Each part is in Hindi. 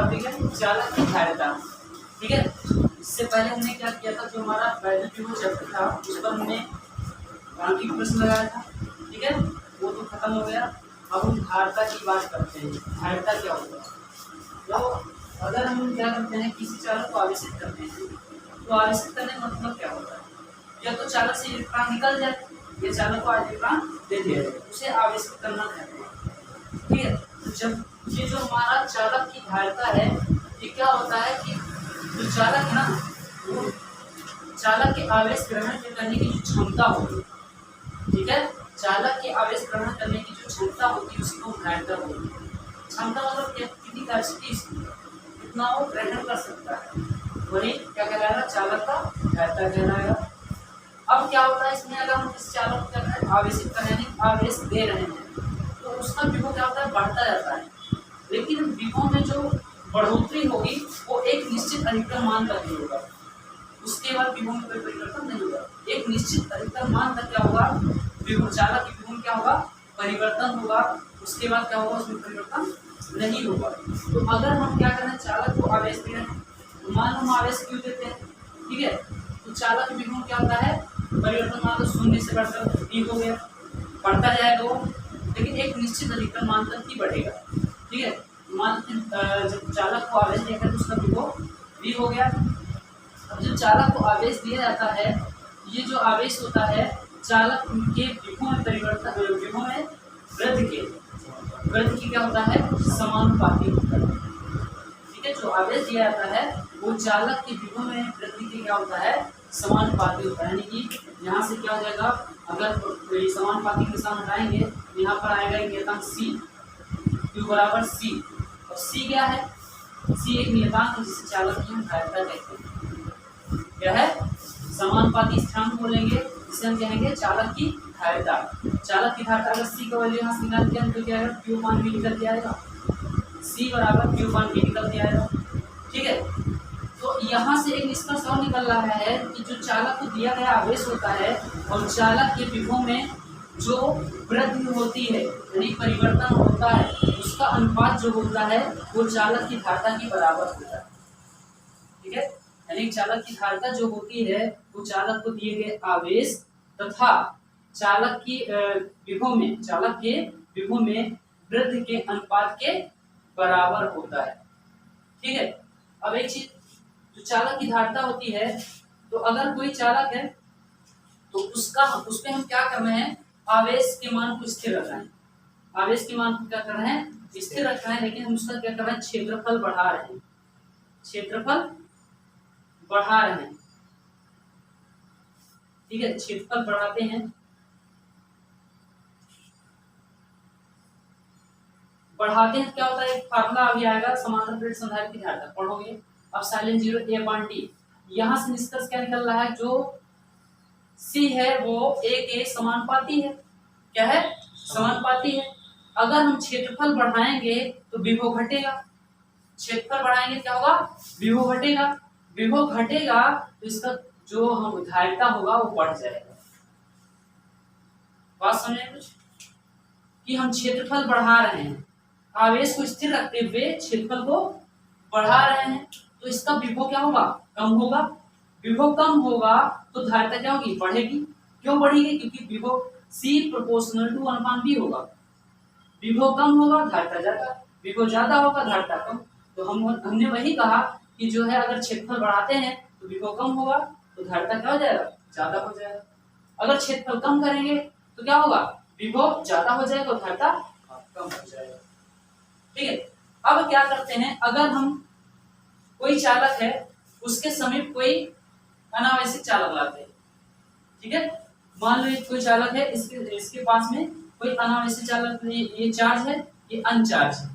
टॉपिक है चालक की धारिता। ठीक है, इससे पहले हमने क्या किया था, जो हमारा वैल्यू चैप्टर था उस पर हमने गाणितिक प्रश्न लगाया था। ठीक है, वो तो खत्म हो गया। अब हम धारिता की बात करते हैं। धारिता क्या होता है? तो अगर हम क्या करते हैं, किसी चालक को आवेशित करते हैं, तो आवेशित करने का मतलब क्या होता है? या तो चालक से इलेक्ट्रॉन निकल जाए, या चालक को इलेक्ट्रॉन दे दिया जाए, उसे आवेशित करना कहते हैं। ठीक है, तो जब ये जो हमारा चालक की धारिता है, ये क्या होता है कि जो चालक है ना, वो चालक के आवेश ग्रहण करने की जो क्षमता होती है, ठीक है, चालक के आवेश ग्रहण करने की जो क्षमता होती है उसको धारिता बोलते हैं। क्षमता मतलब कितनी कैपेसिटी, कितना वो ग्रहण कर सकता है, वही क्या कहलाएगा, चालक का धारिता कहलाएगा। अब क्या होता है इसमें, अगर हम इस चालक को क्या करें, आवेशित कर रहे हैं, आवेश दे रहे हैं, तो उसका विभव क्या होता है, बढ़ता जाता है। लेकिन विभव में जो बढ़ोतरी होगी वो एक निश्चित अधिकतम मान तक ही होगा, उसके बाद विभव में कोई परिवर्तन नहीं होगा। एक निश्चित अधिकतम मान तक क्या होगा, विभव, चालक की विभव में क्या होगा, परिवर्तन होगा, उसके बाद क्या होगा, उसमें परिवर्तन नहीं होगा। तो अगर हम क्या करें, चालक को आवेश दे रहे हैं, तो मान हम आवेश क्यों देते हैं, ठीक है, तो चालक की विभव क्या होता है, परिवर्तन, मान लो 0 से बढ़कर v हो गया, बढ़ता जाएगा वो, लेकिन एक निश्चित अधिकतम मान तक ही बढ़ेगा। ठीक है, मान जब चालक को आवेश दिया तो उसका विभव v हो गया। अब जब चालक को आवेश दिया जाता है, ये जो आवेश होता है चालक के विभव में परिवर्तन, विभव में वृद्धि की क्या होता है, समानुपाती होता है। ठीक है, जो आवेश दिया जाता है वो चालक के विभव में वृद्धि की क्या होता है, समानुपाती होता है। यानी कि यहाँ से क्या हो जाएगा, अगर समानुपाती के निशान हटाएंगे, यहाँ पर आएगा नियतांक c, q बराबर c। और c क्या है, c एक नियतांक है जिसे चालक की हम धारिता कहते हैं। क्या है, समानुपाती स्थिरांक बोलेंगे, जिसे हम कहेंगे चालक की धारिता। चालक की धारिता अगर c का वैल्यू यहाँ से निकाल के तो क्या आएगा, q मान v निकल के आएगा, c बराबर q मान v निकल के आएगा। ठीक है, तो यहाँ से एक निष्कर्ष और निकल रहा है कि जो चालक को दिया गया आवेश होता है और चालक के विभव में जो वृद्धि होती है, यानी परिवर्तन होता है, उसका अनुपात जो होता है वो चालक की धारिता के बराबर होता है। ठीक है, यानी चालक की धारिता जो होती है वो चालक को दिए गए आवेश तथा चालक की विभव में, चालक के विभव में वृद्धि के अनुपात के बराबर होता है। ठीक है, अब एक चीज, जो चालक की धारिता होती है, तो अगर कोई चालक है तो उसपे हम क्या कर रहे हैं, आवेश के मान को स्थिर रख रहे हैं। आवेश के मान को क्या कर रहे हैं, स्थिर रख रहे हैं, लेकिन हम उसका क्या कर रहे हैं, क्षेत्रफल बढ़ा रहे हैं, क्षेत्रफल बढ़ा रहे हैं। ठीक है, क्षेत्रफल बढ़ाते हैं, बढ़ाते हैं, क्या होता है, एक फार्मूला अभी आएगा, समांतर प्लेट संधारित्र की धारिता पढ़ोगे। अब साइलेंट 0 a/t, यहाँ से निष्कर्ष क्या निकल रहा है, जो c है वो a के समानुपाती है। क्या है, समानुपाती है। अगर हम क्षेत्रफल बढ़ाएंगे तो विभव घटेगा, क्षेत्रफल बढ़ाएंगे क्या होगा, विभव घटेगा, विभव घटेगा तो इसका जो हम धारिता होगा वो बढ़ जाएगा। बात समझे कुछ, कि हम क्षेत्रफल बढ़ा रहे हैं, आवेश को स्थिर रखते हुए क्षेत्रफल को बढ़ा रहे हैं, तो इसका विभव क्या होगा, कम होगा। विभव कम होगा तो धारिता क्या होगी, बढ़ेगी। क्यों बढ़ेगी, क्योंकि विभव c प्रोपोर्शनल टू 1/v होगा। विभव कम होगा धारिता ज्यादा, विभव ज्यादा होगा धारिता कम। तो हमने वही कहा कि जो है, अगर क्षेत्रफल बढ़ाते हैं तो विभव कम होगा तो धारिता क्या हो जाएगा, ज्यादा हो जाएगा। अगर क्षेत्रफल कम करेंगे तो क्या होगा, विभव ज्यादा हो जाएगा और धारिता कम हो जाएगा। ठीक है, अब क्या करते हैं, अगर हम कोई चालक है उसके समीप कोई अनावश्यक चालक लाते हैं। ठीक है, मान लो कोई चालक है, इसके पास में कोई अनावश्यक चालक, ये चार्ज है, ये अनचार्ज है।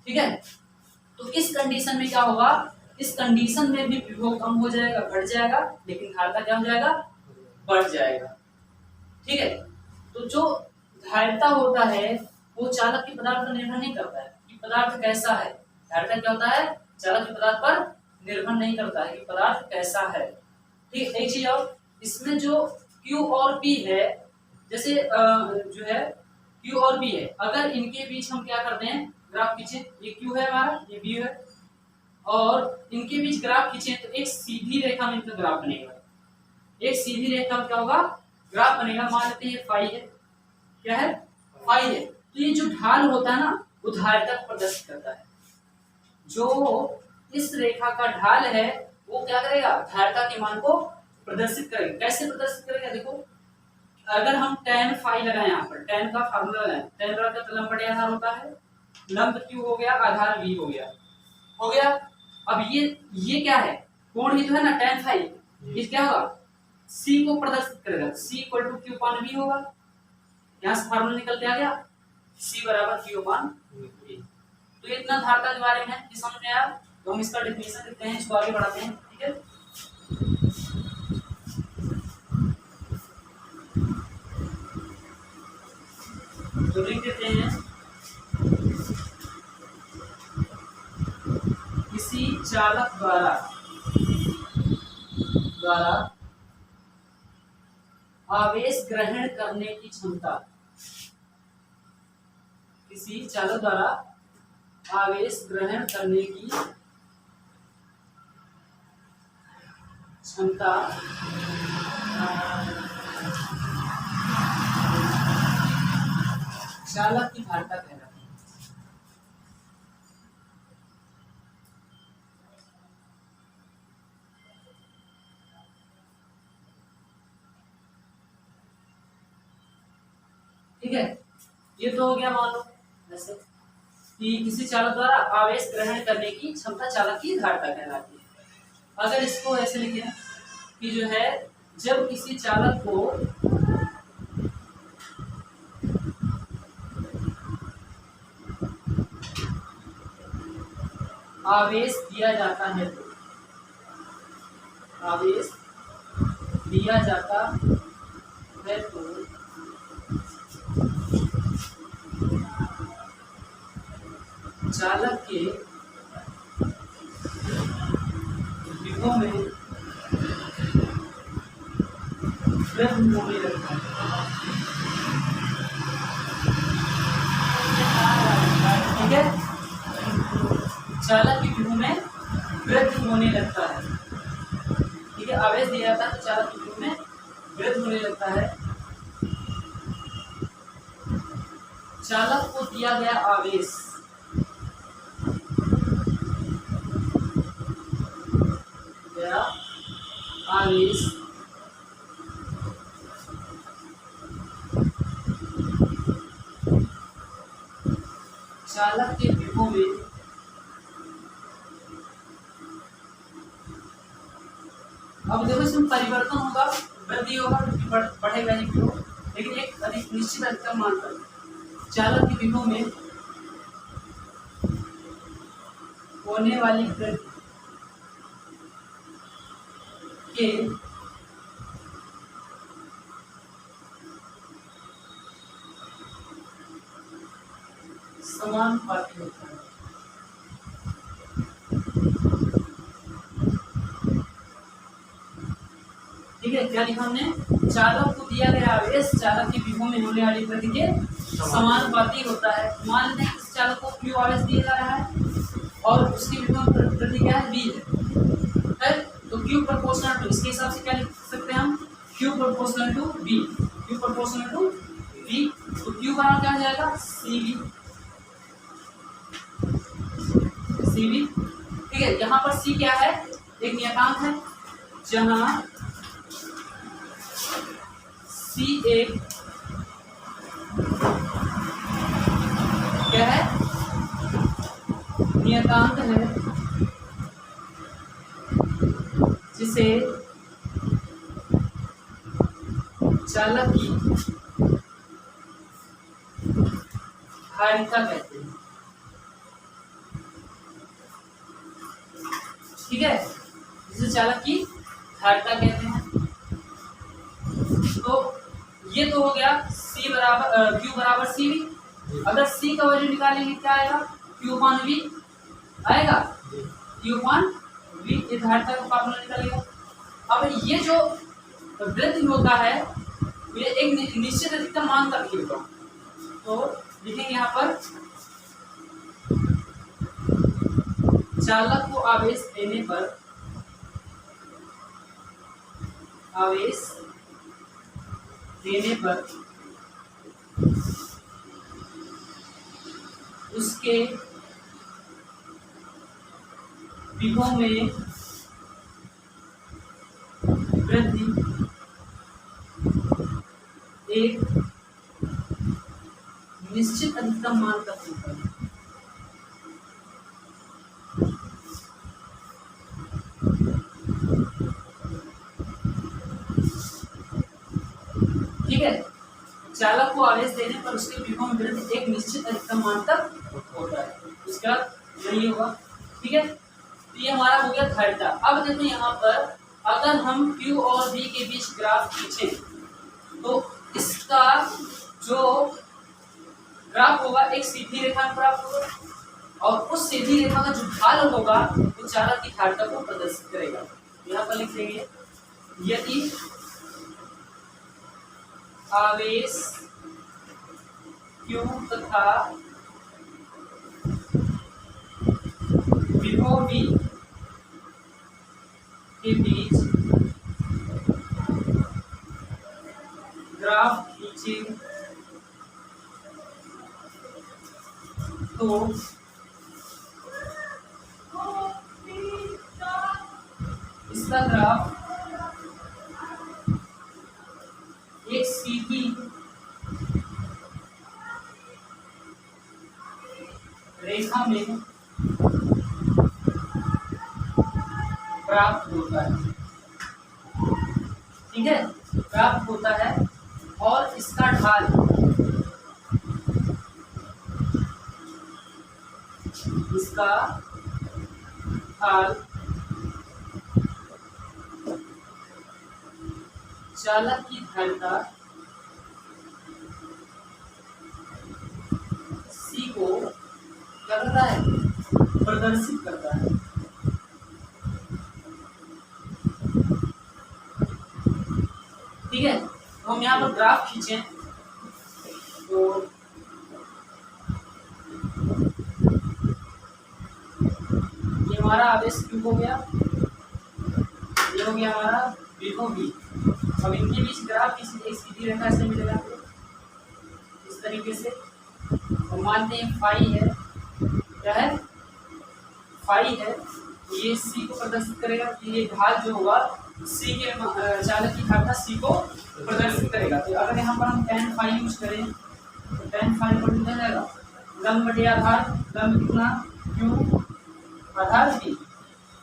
ठीक है, तो इस कंडीशन में क्या होगा, इस कंडीशन में भी विभव कम हो जाएगा, घट जाएगा, लेकिन धारिता क्या हो जाएगा, बढ़ जाएगा। ठीक है, तो जो धारिता होता है वो चालक के पदार्थ पर निर्भर नहीं करता है कि पदार्थ कैसा है। धारिता क्या होता है, चालक के पदार्थ पर निर्भर नहीं करता है कि पदार्थ कैसा है। ठीक, एक चीज और, इसमें जो Q और P है, जैसे जो है Q और P है, अगर इनके बीच हम क्या करते हैं, ग्राफ खींचे, ये क्यू है हमारा, ये बी है, और इनके बीच ग्राफ खींचे तो एक सीधी रेखा में इनका ग्राफ बनेगा। एक सीधी रेखा में क्या होगा, ग्राफ बनेगा। मान लेते हैं ये फाई है, क्या है, फाई है। तो ये जो ढाल होता है ना, वो धारिता को प्रदर्शित करता है। जो इस रेखा का ढाल है वो क्या करेगा, धारिता के मान को प्रदर्शित करेगा। कैसे प्रदर्शित करेगा, देखो अगर हम tan फाई लगाएं, यहाँ पर tan का फार्मूला लगाएं, tan बराबर का लंब बटे आधार होता है, लंब q हो गया, आधार v हो गया, हो गया। अब ये क्या है, कोण ही तो है ना tan फाई, ये क्या होगा, c को प्रदर्शित करेगा, c equal to q upon v होगा। यहाँ से फार्मूला निकल के आ गया, c बराबर q अपान v। तो ये इतना धारिता के बारे में है, समझ में आया। तो हम इसका डेफिनेशन लिखते हैं, इसको आगे बढ़ाते हैं, ठीक है। तो लिख देते हैं, किसी चालक द्वारा आवेश ग्रहण करने की क्षमता, किसी चालक द्वारा आवेश ग्रहण करने की क्षमता चालक की धारिता कहलाती है। ठीक है, ये तो हो गया। मान लो ऐसे कि किसी चालक द्वारा आवेश ग्रहण करने की क्षमता चालक की धारिता कहलाती है। अगर इसको ऐसे लिखें कि जो है, जब किसी चालक को आवेश दिया जाता है, तो आवेश दिया जाता है तो चालक के विभव में वृद्धि होने लगता है। ठीक है, चालक के विभव में वृद्धि होने लगता है। ठीक है, आवेश दिया जाता है तो चालक के विभव में वृद्धि होने लगता है। चालक को दिया गया आवेश चालक के विभव में अब देखो इसमें परिवर्तन होगा, वृद्धि होगा, बढ़ेगा ही विभव, लेकिन एक अधिक निश्चित अधिकतम मान पर चालक के विभव में होने वाली वृद्धि के समानुपाती होता है। ठीक है, क्या लिखा हमने, चालक को दिया गया आवेश चालक के विभव में होने वाली वृद्धि के समानुपाती होता है। मान लेते हैं इस चालक को क्यू आवेश दिया जा रहा है और उसके विभव में वृद्धि क्या है, बी है। तो क्यू प्रोपोर्शनल टू, इसके हिसाब से क्या लिख सकते हैं हम, Q proportional to B, Q proportional to B. तो क्यू बराबर क्या हो जाएगा, सी बी, सी बी। ठीक है, यहाँ पर सी क्या है, एक नियतांक है, जहां सी एक क्या है, नियतांक है, जिसे चालक की धारिता कहते हैं। ठीक है, जिसे चालक की धारिता कहते हैं। तो ये तो हो गया C बराबर Q बराबर सी वी। अगर C का वैल्यू निकालेंगे क्या आएगा, Q अपान V आएगा, Q अपान V, ये धारिता का फार्मूला निकलेगा। अब ये जो वृद्धि होता है ये एक निश्चित अधिकतम मान तक ही होगा। तो लिखेंगे यहाँ पर चालक को आवेश देने पर उसके विभव में वृद्धि एक निश्चित अधिकतम मान तक होता है। ठीक है, चालक को आवेश देने पर उसके विभव में वृद्धि एक निश्चित अधिकतम मान तक होता है। उसका यही होगा। ठीक है, तो ये हमारा हो गया धारिता। अब देखो यहाँ पर अगर हम Q और V के बीच ग्राफ खींचें तो इसका जो ग्राफ होगा एक सीधी रेखा में प्राप्त होगा और उस सीधी रेखा का जो ढाल होगा वो चालक की धारिता को प्रदर्शित करेगा। यहाँ पर लिख देंगे यदि आवेश Q तथा विभव V के बीच ग्राफ खींचे तो इसका ग्राफ एक सीधी रेखा में प्राप्त होता है। ठीक है, प्राप्त होता है और इसका ढाल चालक की धारिता C को क्या करता है, प्रदर्शित करता है। ठीक है, तो हम यहाँ पर ग्राफ खींचें तो ये हमारा आवेश Q हो गया, ये हो गया हमारा विभव V। अब इनके बीच ग्राफ एक सीधी रेखा से मिलेगा इस तरीके से। और मानते हैं फाई है, क्या है, फाई है, तो ये C को प्रदर्शित करेगा। ये ढाल जो होगा C के चालक की धारिता C को प्रदर्शित करेगा। तो अगर यहाँ पर हम tan फाई यूज करें तो tan फाई पर कितना जाएगा, लंब बटे आधार, लंब कितना Q आधार V,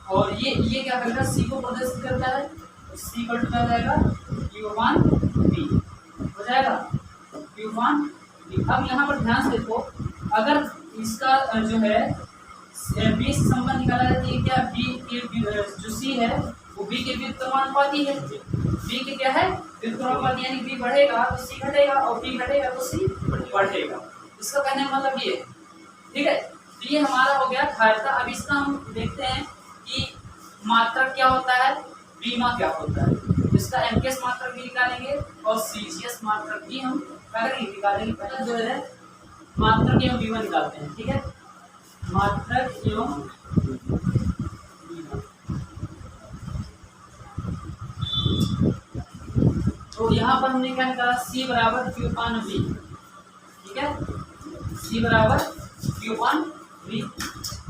और ये क्या करेगा, C को प्रदर्शित करता है, C पर कितना जाएगा Q/V हो जाएगा, Q/V। अब यहाँ पर ध्यान से देखो, अगर इसका जो है B से संबंध निकाला जाए तो ये क्या B के जो C है वो B के व्युत्क्रमानुपाती है। B के क्या है, व्युत्क्रमानुपाती, यानी B बढ़ेगा तो C घटेगा और B घटेगा तो C बढ़ेगा। इसका कहने का मतलब ये। ठीक है, तो ये हमारा हो गया धारिता। अब इसका हम देखते हैं कि मात्रक क्या होता है, बीमा क्या होता है। इसका एमकेएस मात्रक भी निकालेंगे और सीजीएस मात्रक भी हम निकालेंगे। पहले जो है मात्रक एवं बीमा निकालते हैं। ठीक है, मात्रक एवं तो यहाँ पर हमने क्या निकाला, C बराबर Q/V। ठीक है, C बराबर Q/V।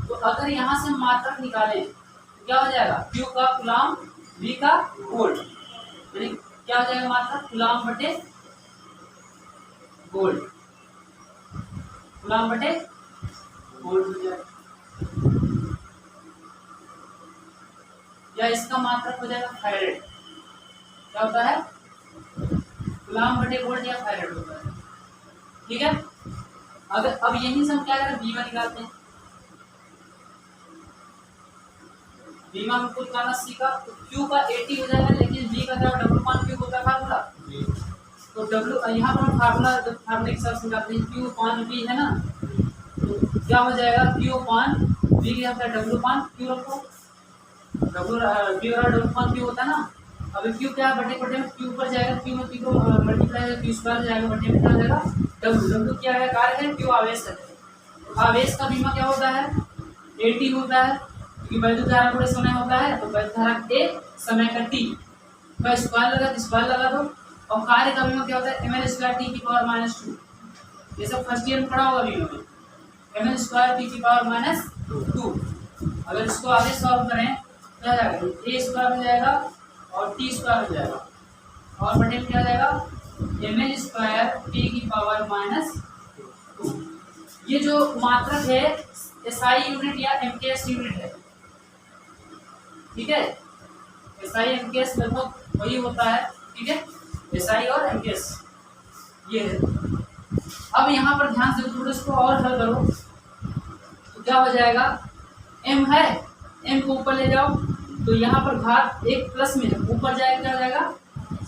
तो अगर यहाँ से मात्रक निकालें तो क्या हो जाएगा, Q का कूलाम, V का वोल्ट, यानी क्या हो जाएगा, मात्रक कूलाम बटे वोल्ट, कूलाम बटे वोल्ट हो जाएगा, या इसका मात्रक हो जाएगा फैरेड। क्या होता है, कूलाम बटे वोल्ट या फैरेड होता है। ठीक है, अगर अब यहीं से हम क्या करें, बीमा निकालते हैं। बीमा में कुल निकालना C का, तो Q का 80 हो जाएगा, लेकिन V का क्या W/Q होता है फार्मूला। तो W यहाँ पर हम फार्मूला के हिसाब से निकालते हैं, Q/V है ना, तो क्या हो जाएगा, Q/V के साथ W/Q रखो, V और W/Q होता है ना। अभी Q क्या है, बटे बटे में Q पर जाएगा, Q में Q को मल्टीप्लाई Q स्क्वायर जाएगा, बटे में क्या हो जाएगा W क्या है, कार्य है, Q आवेश है। आवेश का बीमा क्या होता है, 80 होता है, क्योंकि वैद्युत धारा पूरे समय होता है, तो वैद्युत धारा के समय का टी का स्क्वायर लगा, स्क्वायर लगा दो। और कार्य का बीमा क्या होता है, ml स्क्वायर टी की पावर -2। ये सब फर्स्ट ईयर में पढ़ा होगा बीमा में, ml स्क्वायर टी की पावर -2। अगर इसको आगे सॉल्व करें क्या जाएगा, a स्क्वायर हो जाएगा और t स्क्वायर हो जाएगा, और बटे में क्या जाएगा ml स्क्वायर टी की पावर -2। ये जो मात्रक है एसआई यूनिट या एमकेएस यूनिट है, ठीक है। एसआई एमकेएस लगभग वही होता है, ठीक है, एसआई और एमकेएस ये है। अब यहाँ पर ध्यान से थोड़ा इसको और हल करो तो क्या हो जाएगा, m है, m को ऊपर ले जाओ तो यहाँ पर घात एक प्लस में ऊपर जाएगा, क्या हो जाएगा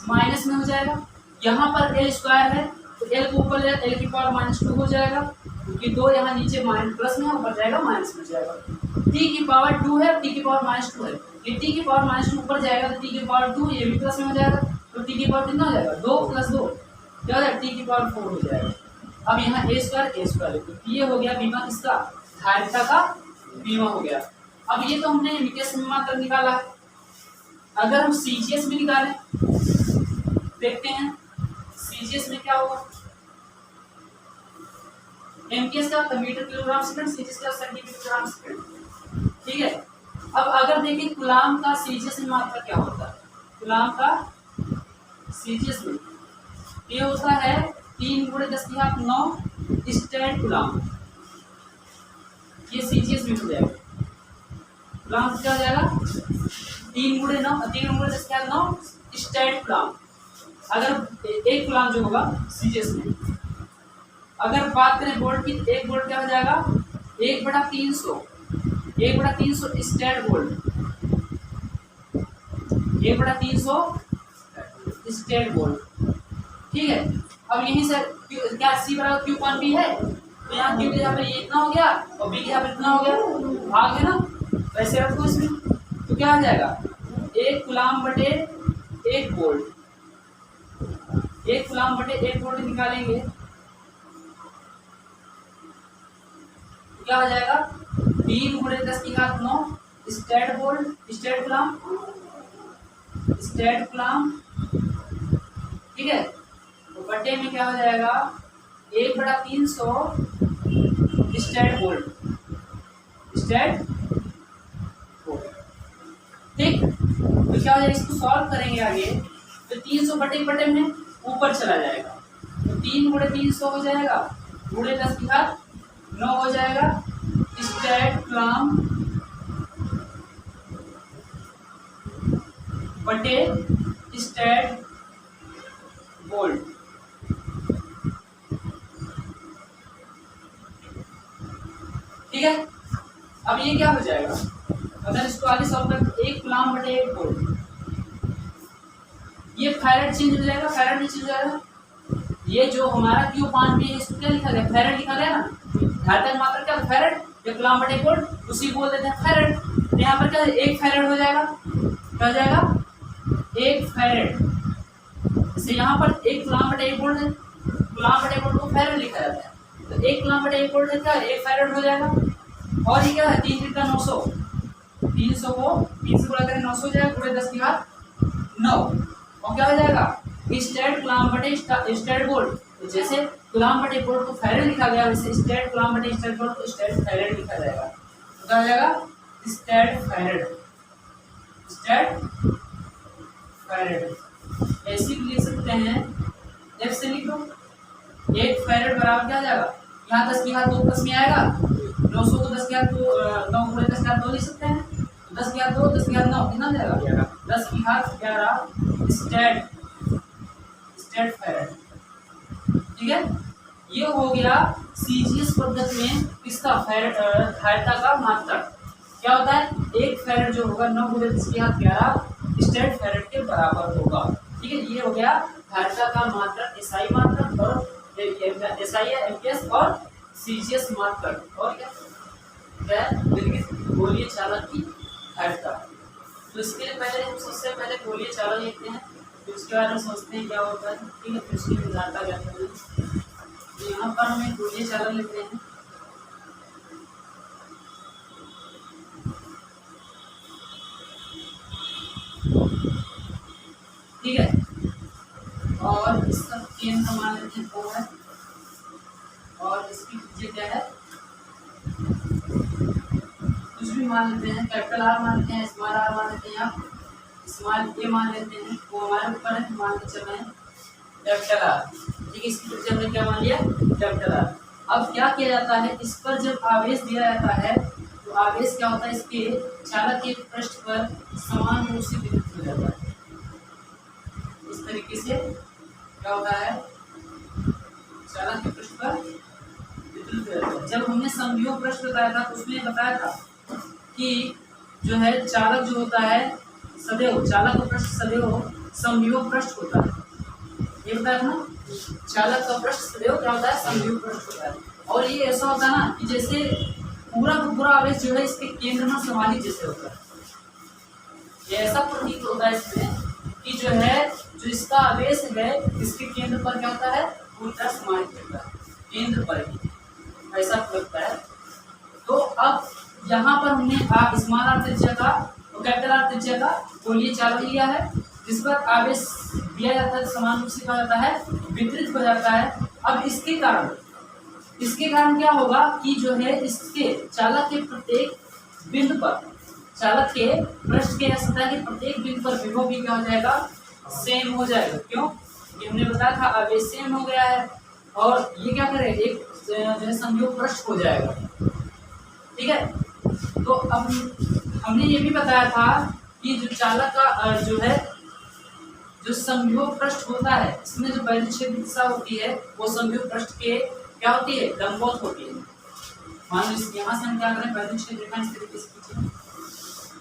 माइनस में हो जाएगा। यहाँ पर l स्क्वायर है तो l को ऊपर ले जाए, l की पावर -2 हो जाएगा, क्योंकि 2 यहाँ नीचे माइनस प्लस में ऊपर जाएगा माइनस में जाएगा। t की पावर 2 है, t की पावर -2 है, ये t की पावर -2 ऊपर जाएगा तो t की पावर 2 ये भी प्लस में हो जाएगा, तो t की पावर कितना हो जाएगा 2 + 2 क्या हो जाएगा t की पावर 4 हो जाएगा। अब यहाँ a स्क्वायर तो ये हो गया बीमा किसका, धारिता का बीमा हो गया। अब ये तो हमने एमकेएस में मात्र निकाला है, अगर हम सीजीएस में निकालें देखते हैं सीजीएस में क्या होगा। एमकेएस का मीटर किलोग्राम सेकंड, सीजीएस का सेंटीमीटर ग्राम सेकंड, ठीक है। अब अगर देखें कूलाम का सीजीएस में मात्रा क्या होता है, कूलाम का सीजीएस में ये होता है 3 × 10⁹ स्टैंड कूलाम, ये सीजीएस में हो जाएगा। कूलाम क्या हो जाएगा 3 × 10⁹ स्टैंड कूलाम। अगर एक कूलाम जो होगा सीजीएस में, अगर बात करें वोल्ट की, एक वोल्ट क्या हो जाएगा 1/300 स्टैंड वोल्ट, 1/300 स्टैंड वोल्ट, ठीक है। अब यहीं से क्या C = Q/B है, तो यहाँ Q के यहाँ पे ये इतना हो गया और B के यहाँ पे इतना हो गया, भाग है ना, वैसे रखो इसमें तो क्या आ जाएगा 1 कूलाम बटे 1 वोल्ट, 1 कूलाम बटे 1 वोल्ट निकालेंगे तो क्या हो जाएगा 3 × 10⁹ स्टैंड वोल्ट, स्टैंड कूलाम, ठीक है। तो बटे में क्या हो जाएगा 1/300 स्टैंड वोल्ट, ठीक। तो क्या हो जाएगा, इसको सॉल्व करेंगे आगे तो 300 बटे में ऊपर चला जाएगा, तो 3 × 300 हो जाएगा, गुणे 10⁹ हो जाएगा स्टैंड कूलाम बटे स्टैंड वोल्ट, ठीक है। अब ये क्या हो जाएगा, अगर इसको आगे सॉल्व करें 1 कूलाम बटे 1 वोल्ट, ये फैरेड चेंज हो जाएगा, फैरेड नहीं चेंज हो जाएगा। ये जो हमारा Q/B है इसको क्या लिखा गया, फैरेड लिखा गया ना, धारिता की मात्रा क्या फैरेड, ये कूलाम बटे 1 वोल्ट उसी बोल देते हैं फैरेड। तो यहाँ पर क्या 1 फैरेड हो जाएगा, क्या हो जाएगा 1 फैरेड, जैसे यहाँ पर 1 कूलाम बटे 1 वोल्ट है, कूलाम बटे 1 वोल्ट को फैरेड लिखा जाता है, तो 1 कूलाम बटे 1 वोल्ट क्या 1 फैरेड हो जाएगा। और ये क्या है 3 × 900, 300 को 300 गुणा करें 900 हो जाएगा, गुणे 10⁹ और क्या हो जाएगा स्टैंड कूलाम बटे स्टैंड वोल्ट। तो जैसे कूलाम बटे वोल्ट को फैरेड लिखा गया वैसे स्टैंड कूलाम बटे स्टैंड वोल्ट को स्टैंड फैरेड लिखा जाएगा, तो क्या हो जाएगा स्टैंड फैरेड। ऐसे भी लिख सकते हैं, F से लिख दो 1 फैरेड बराबर क्या आ जाएगा, यहाँ 10⁵ 2 प्लस में आएगा, 900 को 10⁵ 2 9 × 10⁵ 2 लिख सकते हैं, 10⁵ 2 10⁵ 9 कितना जाएगा 10⁻11 स्टैंड फैरेड, ठीक है। ये हो गया सीजीएस पद्धति में किसका धारिता का मात्रक क्या होता है, 1 फैरेड जो होगा 9 × 10⁻11 स्टैंड फैरेड के बराबर होगा, ठीक है। ये हो गया धारिता का मात्रक, एसआई मात्रक और एसआई एमकेएस और सीजीएस मात्रक, और क्या गोलीय चालक की धारिता। तो इसके लिए पहले हम सबसे पहले गोलीय चालक लिखते हैं, तो उसके बारे में सोचते हैं क्या होता है, ठीक है, फिर उसकी धारिता क्या करते हैं। तो यहाँ पर हमें गोलीय चालक लिखते हैं, ठीक है। और इसका केंद्र मान लेते हैं O है, और इसकी त्रिज्या क्या है, कुछ भी मान लेते हैं, कैपिटल आर मान लेते हैं, स्मॉल आर मान लेते हैं, या स्मॉल ए मान लेते हैं, वो हमारे ऊपर है, मान के चल रहे हैं कैपिटल आर। ठीक है, इसकी त्रिज्या हमने क्या मान लिया, कैपिटल आर। अब क्या किया जाता है, इस पर जब आवेश दिया जाता है तो आवेश क्या होता है, इसके चालक के पृष्ठ पर समान रूप से वितरित हो जाता है। इस तरीके से क्या होता है, चालक के पृष्ठ पर वितरित हो जाता है। जब हमने समवियोग पृष्ठ बताया था तो उसमें बताया था कि जो है चालक जो होता है सदैव, चालक का पृष्ठ सदैव समवियोग पृष्ठ होता है, ये बताया था ना, चालक का पृष्ठ सदैव क्या होता है, समवियोग पृष्ठ होता है। और ये ऐसा होता है ना कि जैसे पूरा का पूरा आवेश जो है इसके केंद्र में समाहित जैसे होता है, ये ऐसा प्रतीत होता है इसमें कि जो है जो इसका आवेश है इसके केंद्र पर क्या होता है, पूरी तरह समाहित होता है, केंद्र पर ही ऐसा लगता है। तो अब यहाँ पर हमने स्मॉल आर त्रिज्या का और कैपिटल आर त्रिज्या का गोलीय चालक लिया है, जिस पर आवेश दिया जाता है, समान रूप से क्या जाता है, वितरित हो जाता है। अब इसके कारण क्या होगा कि जो है इसके चालक के प्रत्येक बिंदु पर, चालक के पृष्ठ के सतह के प्रत्येक बिंदु पर विभव भी क्या हो जाएगा, सेम हो जाएगा। क्यों, ये हमने बताया था आवेश सेम हो गया है, और ये क्या करे, एक जो है संयोग पृष्ठ हो जाएगा। ठीक है, तो अब हमने ये भी बताया था कि जो चालक का जो है जो संयोग पृष्ठ होता है, इसमें जो वैद्युत क्षेत्र दिशा होती है वो संयोग पृष्ठ के क्या होती है, लंबवत होती है। मान लो यहाँ से हम क्या करें, वैद्युत क्षेत्र रेखा इस तरीके से खींचें,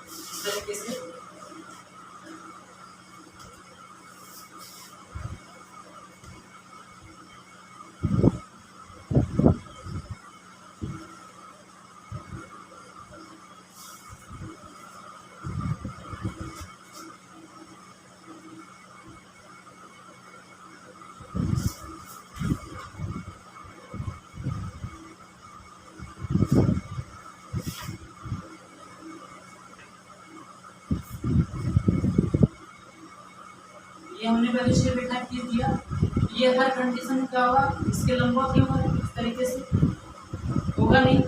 इस तरीके से, ये हमने वैद्युत क्षेत्र रेखा खींच दिया। ये हर कंडीशन में क्या होगा, इसके लंबवत क्यों होगा, इस तरीके से होगा नहीं।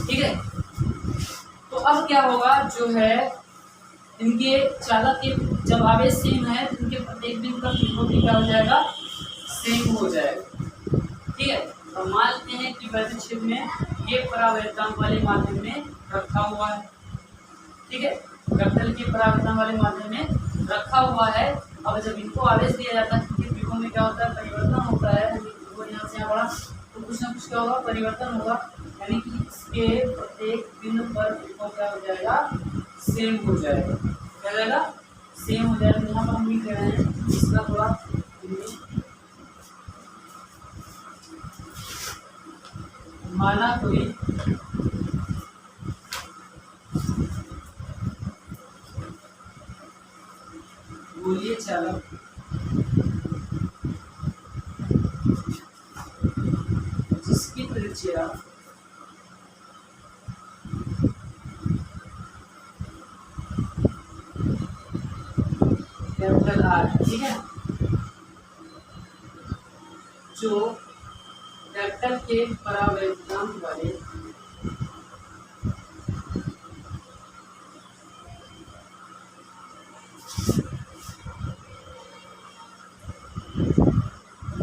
ठीक है, तो अब क्या होगा, जो है इनके चालक के जब आवेश सेम है तो इनके प्रत्येक बिंदु का विभव भी क्या हो जाएगा, सेम हो जाएगा। ठीक है, तो मान लेते हैं कि वैद्युत क्षेत्र में ये परावर्तन वाले माध्यम में रखा हुआ है। ठीक है, कैपिटल के परावर्तन वाले माध्यम में रखा हुआ है। अब जब इनको आवेश दिया जाता है तो विभव में क्या होता है, परिवर्तन होता है, विभव यहाँ से यहाँ बढ़ा तो कुछ ना कुछ क्या होगा, परिवर्तन होगा, यानी कि इसके प्रत्येक बिंदु पर विभव क्या हो जाएगा, सेम हो जाएगा। क्या हो जाएगा, सेम हो जाएगा। यहाँ पर हम लिख रहे हैं, इसका थोड़ा माना कोई गोलीय चालक जिसकी त्रिज्या कैपिटल आर, ठीक है, जो कैपिटल के परावर्तनांक वाले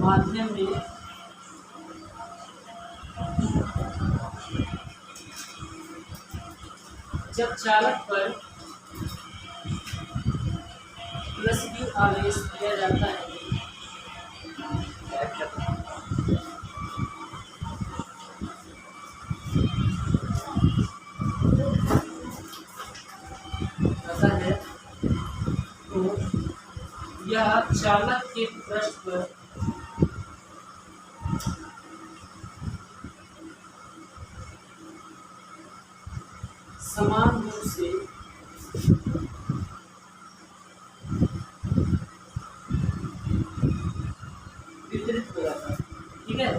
माध्यम में जब चालक पर प्लस क्यू आवेश दिया जाता है, तो यह चालक के पृष्ठ पर समान रूप से वितरित हो जाता है। ठीक है,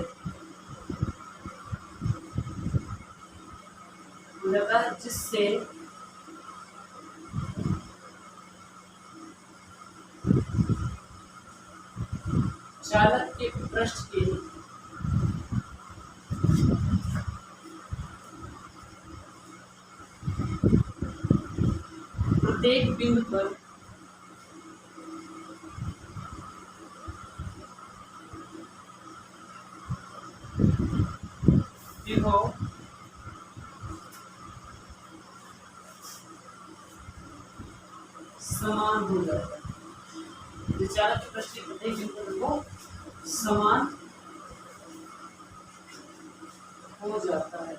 हो जाता है, जिससे चालक के पृष्ठ के प्रत्येक बिंदु पर विभव समान हो जाता है। चालक के पृष्ठ के प्रत्येक बिंदु पर विभव समान हो जाता है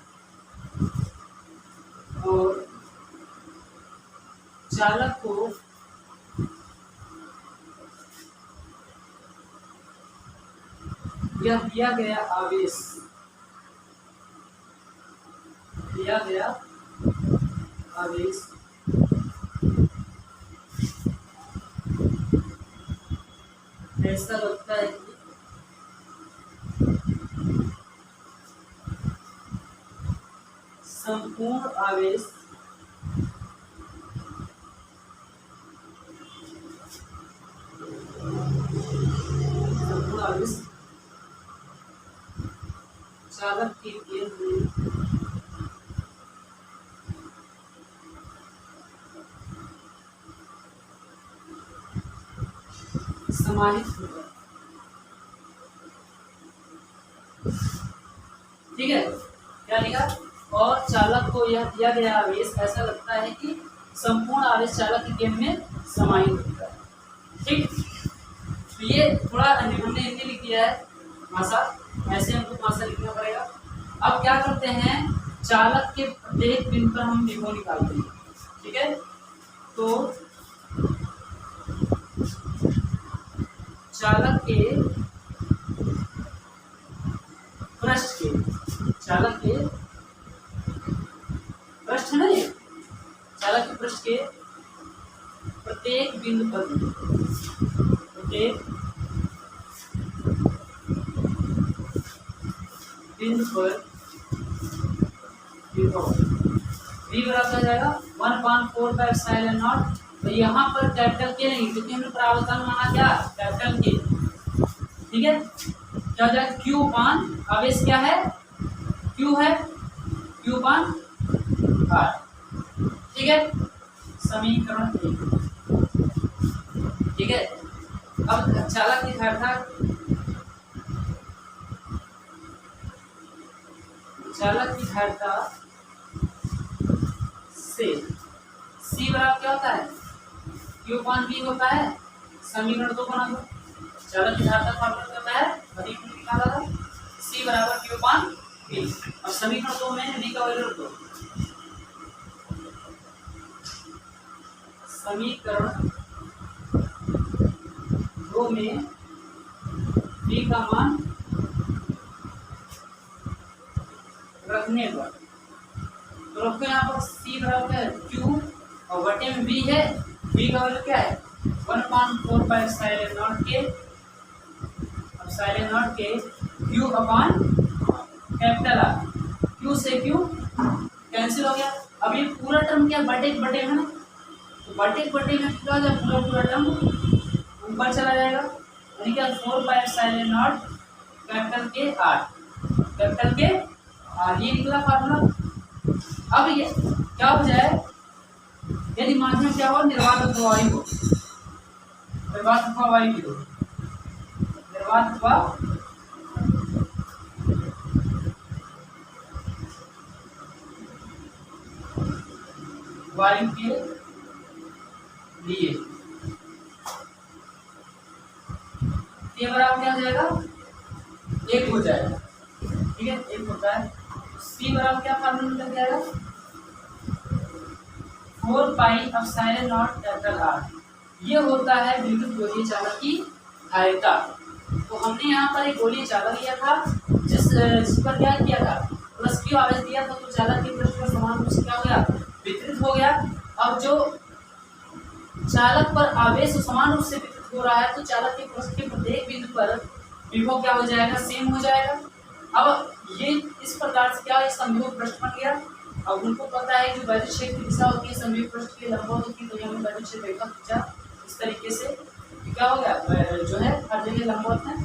और चालक को यह दिया गया आवेश ऐसा लगता है कि संपूर्ण आवेश चालक के केंद्र में समाहित होगा। ठीक है, क्या लिखा? और चालक को यह दिया गया आवेश ऐसा लगता है कि संपूर्ण आवेश चालक के केंद्र में समाहित होता है। ठीक, तो ये थोड़ा हमने हिंदी लिख दिया है भाषा, ऐसे हमको भाषा लिखना पड़ेगा। अब क्या करते हैं, चालक के प्रत्येक बिंदु पर हम विभव निकालते हैं। ठीक है, तो चालक के पृष्ठ के चालक के पृष्ठ नहीं चालक के पृष्ठ के प्रत्येक बिंदु पर प्रत्येक बिंदु पर विभव v बराबर आ जाएगा 1/4 तो यहाँ पर कैपिटल के नहीं क्योंकि हमने प्रावधान माना क्या कैपिटल के। ठीक है, क्या हो जाएगा q अपान आवेश क्या है q है q अपान r। ठीक है, समीकरण 1। ठीक है, अब चालक की धारणा चालक की धारणा से c बराबर क्या होता है q अपान v होता है। समीकरण 2 बना दो, चालक की धारणा फॉर्मूला क्या होता है अभी निकाला था c बराबर q अपान v। अब समीकरण 2 में v का वैल्यू रख दो। समीकरण 2 में v का मान रखने पर तो रखो यहाँ पर c बराबर क्या है q और बटे में v है। v का वैल्यू क्या है 1/4 के एप्सिलॉन नॉट के q अपान कैपिटल R। q से q कैंसिल हो गया। अब ये पूरा टर्म क्या बटे बटे है ना, तो बटे बटे में क्या हो जाएगा पूरा पूरा टर्म ऊपर चला जाएगा यानी क्या 4/एप्सिलॉन कैपिटल के R ये निकला फार्मूला। अब ये क्या हो जाए यदि माध्यम क्या हो निर्वात अथवा वायु हो निर्वात अथवा वायु की हो निर्वात अथवा वायु के लिए ये बराबर क्या हो जाएगा 1 हो जाएगा। ठीक है, 1 होता है। c बराबर क्या फार्मूला निकल जाएगा 4πε0 कैपिटल R। ये होता है विद्युत गोलीय चालक की धारिता। तो हमने यहाँ पर एक गोलीय चालक लिया था जिस पर क्या किया था प्लस q आवेश दिया था, तो चालक के पृष्ठ पर समान रूप से क्या हो गया वितरित हो गया। अब जो चालक पर आवेश समान रूप से वितरित हो रहा है तो चालक के पृष्ठ के प्रत्येक बिंदु पर विभव क्या हो जाएगा सेम हो जाएगा। अब ये इस प्रकार से क्या संयुक्त पृष्ठ बन गया। अब उनको पता है जो वैद्युत क्षेत्र की दिशा होती है संयुक्त पृष्ठ के लंबवत होती है, तो हमने वैद्युत क्षेत्र रेखा खींचा इस तरीके से क्या हो गया जो है हर जगह लंबवत है।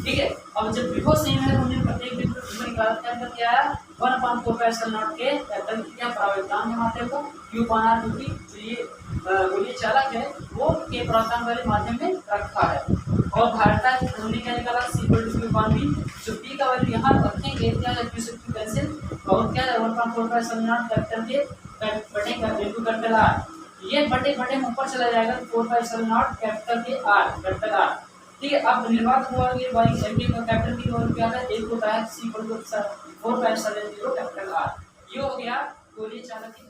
ठीक है। अब जब बिफोर सेम है हमने प्रत्येक बिंदु निकाला क्या अंदर क्या आया 1/4 के कैपिटल क्या प्रावधान में मात्रा को q पाना क्योंकि जो ये गोलीय चालक है वो के प्रावधान वाले माध्यम में रखा है। और धारिता हमने क्या निकाला c q पान भी जो p का वैल्यू यहाँ रखेंगे क्या q से q कैंसिल और क्या 1/4 कैपिटल के बटे बिंदु कैपिटल r ये बटे बटे में ऊपर चला जाएगा 4/0 कैपिटल के r कैपिटल r। ठीक है। अब निर्वात हुआ ये y एमडी का कैपिटल की वैल्यू क्या है 1 होता है c 4/0 कैपिटल r। ये हो गया गोलीय चालक की